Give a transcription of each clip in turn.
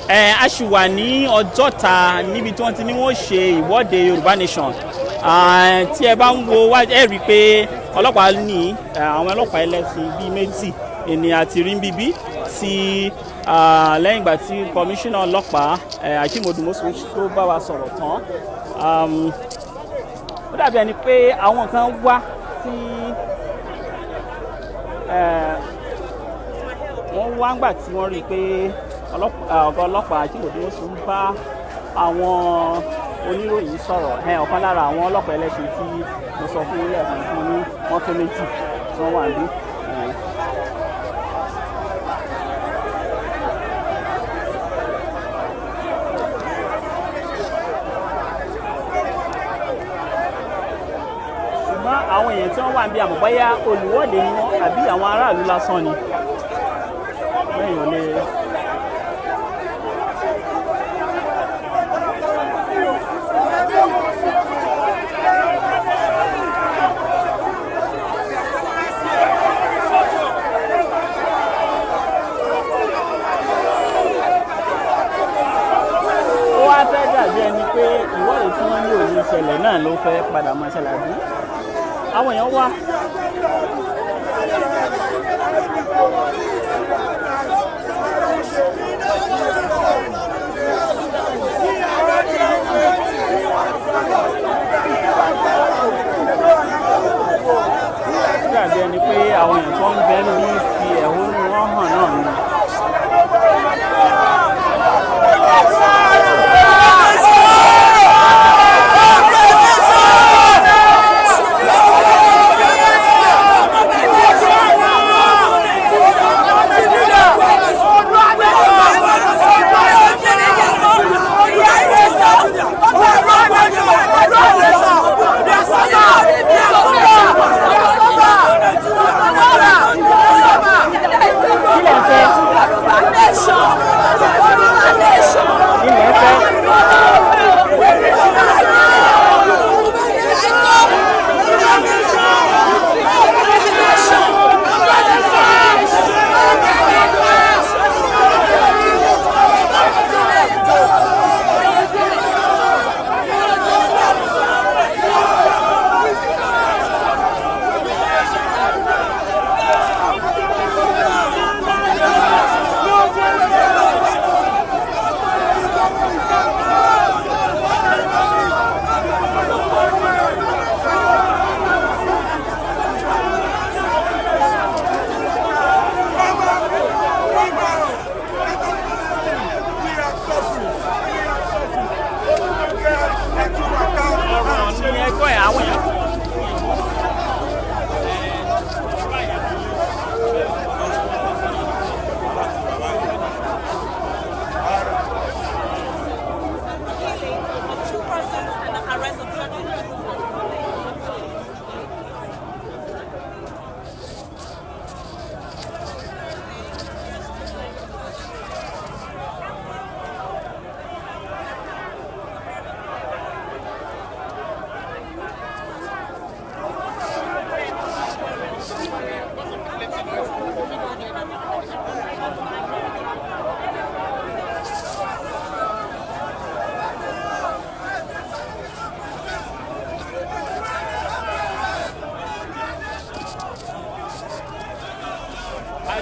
A ṣì wà ní Ọjọ́ta níbi tí wọ́n ti ní wọ́n ṣe ìwọ́de Yoruba Nation. Tí ẹ bá ń wo wá ẹ rí i pé ọlọ́pàá ní àwọn ọlọ́pàá ẹlẹ́sìn bíi méjì ènìyàn àti rí bíbí tí lẹ́yìn ìgbà tí kọmíṣánná ọlọ́pàá Akeem Odumosu tó bá wa sọ̀rọ̀ tán. Ó dàbí ẹni pé àwọn kan wá tí wọ́n wá ńgbà tí wọ́n rí i pé ọ̀gá ọlọ́pàá Akeem Odumosu ń bá àwọn oníròyìn sọ̀rọ̀. Ọ̀kan lára àwọn ọlọ́pàá ẹlẹ́sìn tí mo sọ fún ilé ẹ̀sìn fún ní wọ́n tó méjì tí wọ́n wà níbí. ṣùgbọ́n àwọn èèyàn tí wọ́n wà níbí àmọ́ bóyá olùwọ́de ni wọ́n àbí àwọn aráàlú lásán ni. lẹ́yìn ò lè. Fẹ́ dàbí ẹni pé ìwọ́de tí wọ́n ní òní ìṣẹ̀lẹ̀ náà ló fẹ́ padà mọ́ ṣẹlẹ̀ bí àwọn èèyàn wá. Dàbí ẹni pé àwọn èèyàn tó ń bẹ ní fi ẹ̀hónú wọn hàn náà ni.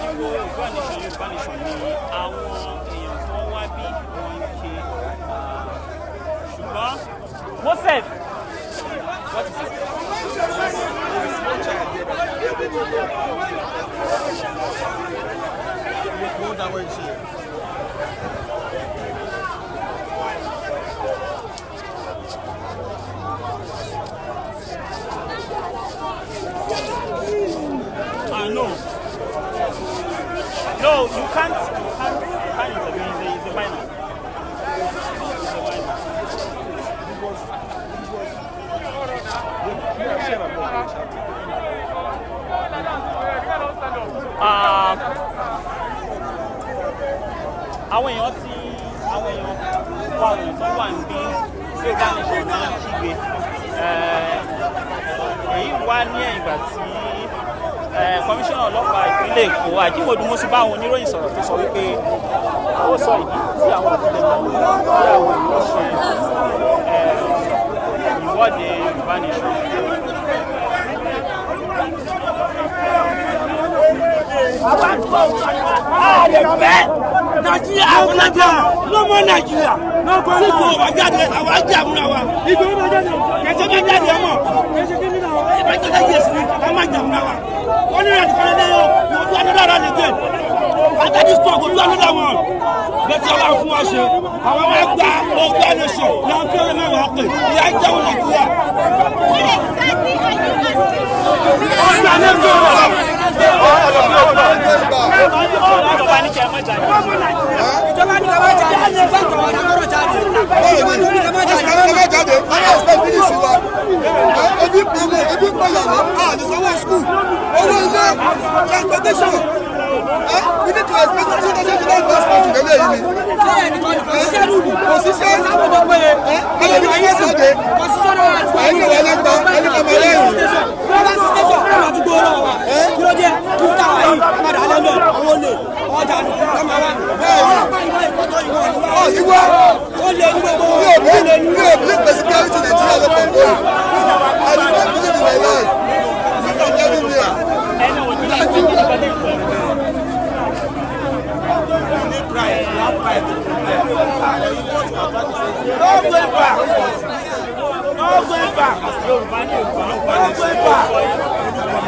Yoruba Nation ni àwọn èèyàn tó wá bí wọ́n ń ké ṣùgbọ́n Moses what is it? No. No, you can't intervene. It's a minor. Àwọn èèyàn tó wà níbí Yoruba Nation náà kígbe. Èyí wá ní ìgbà tí kọmíṣánná ọlọ́pàá ìpínlẹ̀ Èkó Ajímọ̀dúnmọ́sí bá àwọn oníròyìn sọ̀rọ̀ tó sọ wípé ó sọ ìdí tí àwọn òfin lè bí àwọn èèyàn ṣe ìwọ́de Yorùbá Nation. Nàìjíríà àwọn Nàìjíríà ló mọ Nàìjíríà tí kò wá jáde àwọn ajé àmúra wa. Ìgbòho máa jáde kẹsàn-án máa jáde ọmọ ìbájọ́ láyé sí ká máa jà àmúra wa. Wọ́n ní ìrìnàjò kan lẹ́yìn ojú anúdára lè gbé. Àtàdé stọọkù ojú anúdá wọn. Bẹ́ẹ̀ni ọlọ́run fún wa ṣe àwọn máa gba Yorùbá Nation ní àwọn fẹ́rẹ̀ máa wà pé ìyá jẹun Nàìjíríà. Ọ̀gá ní ẹgbẹ́ ọ̀rọ̀. Ìjọba ní kí ẹ má jáde. Ìjọba ní ká má jáde. Ebi pọ̀yàwó àdìsọ́wọ́ skul owó ilé transportation we need to expect some sort of social transport lélẹ̀ yìí ni. Kò síṣẹ́ sábà tó péye. Ẹlẹ́ni ayé sọ̀dẹ̀. Ẹni wà lẹ́gbọ̀n ẹni kò mọ̀ lẹ́yìn. Fúlọ́dà sísẹ́sọ̀ ọ̀rọ̀ àdúgbò náà wà. Kí ló dé? Kí ló dáwà yìí? Padà lẹ́mẹ̀ àwọn olè ọjà lọ́mọ wa. Ìwọ ó lé ní gbogbo mi ò bí pèsè security Nàìjíríà ló pọ̀ tó. I do not believe in my life. You don't tell me there. Pride. You have pride to protect. No going back. No going back. No going back.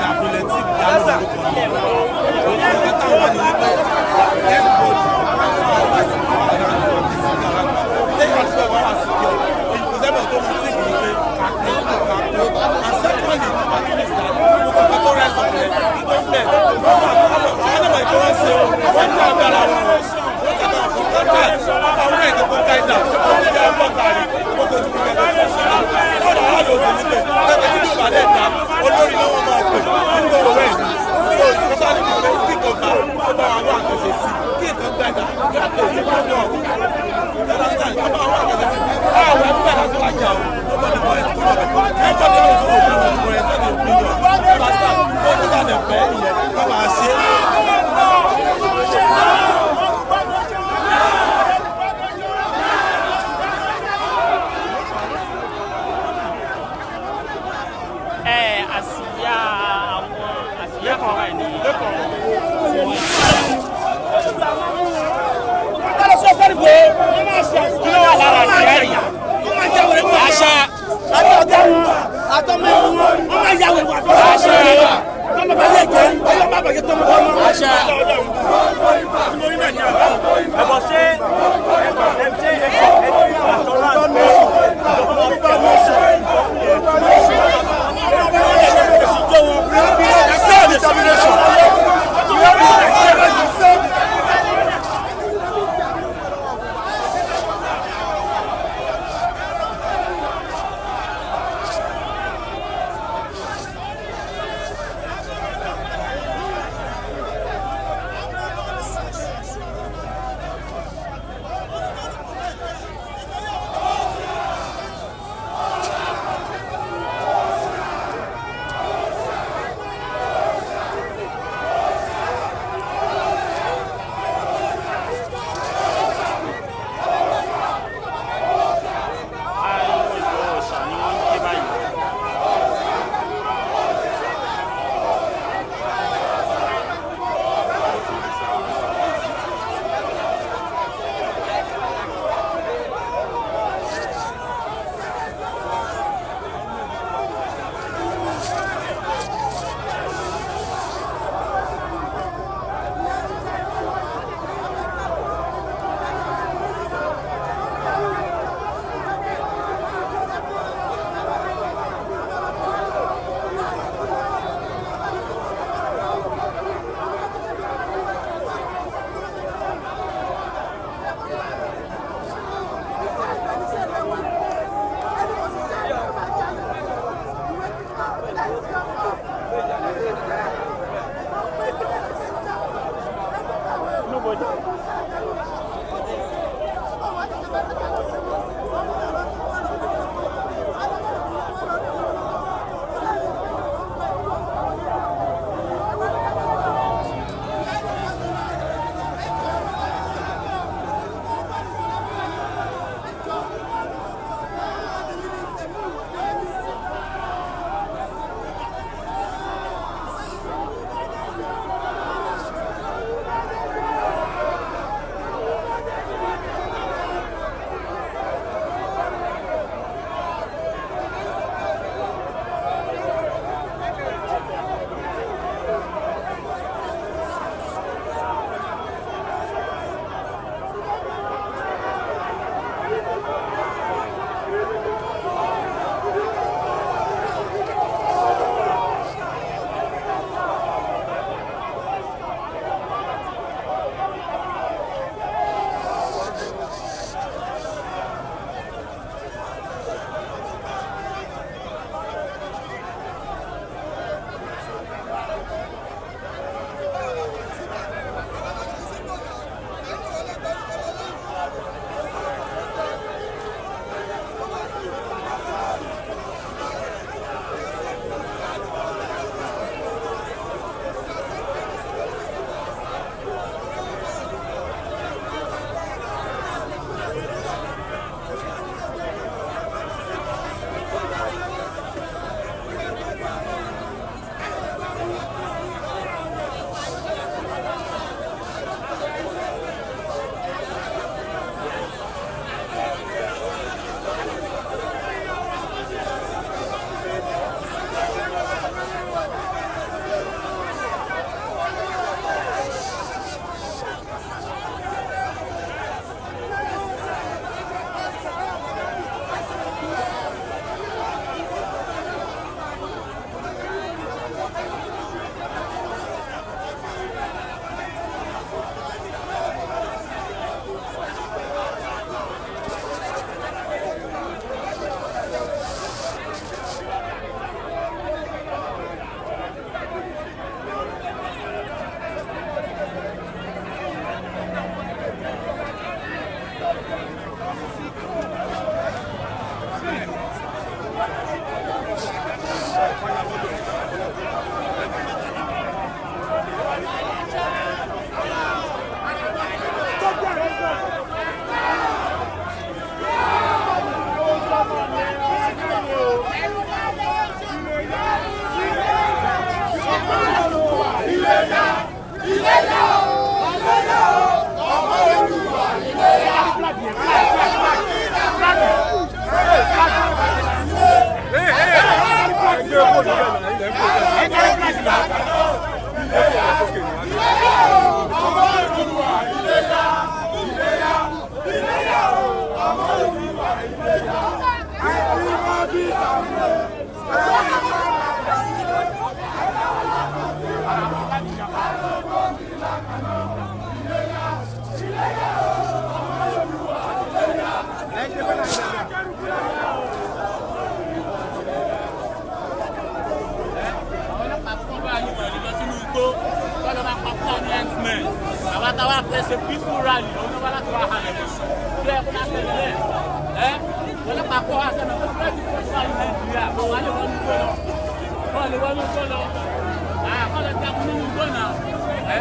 àwọn àtàwọn àfẹsẹ̀ peaceful rally ọ̀nà wà láti wà hàn ẹ̀ tó ẹ̀ kó náà tẹ̀lé lẹ̀ ẹ̀ ọlọ́pàá kọ́ wa sẹ́nu tó fẹ́ẹ́ ti kọ́ sí àwọn nàìjíríà kó wà lè wọ́n ní gbọ́ lọ kọ́ lè wọ́n ní gbọ́ lọ àkọlẹ̀ tí a kún nínú gbọ́ náà ẹ̀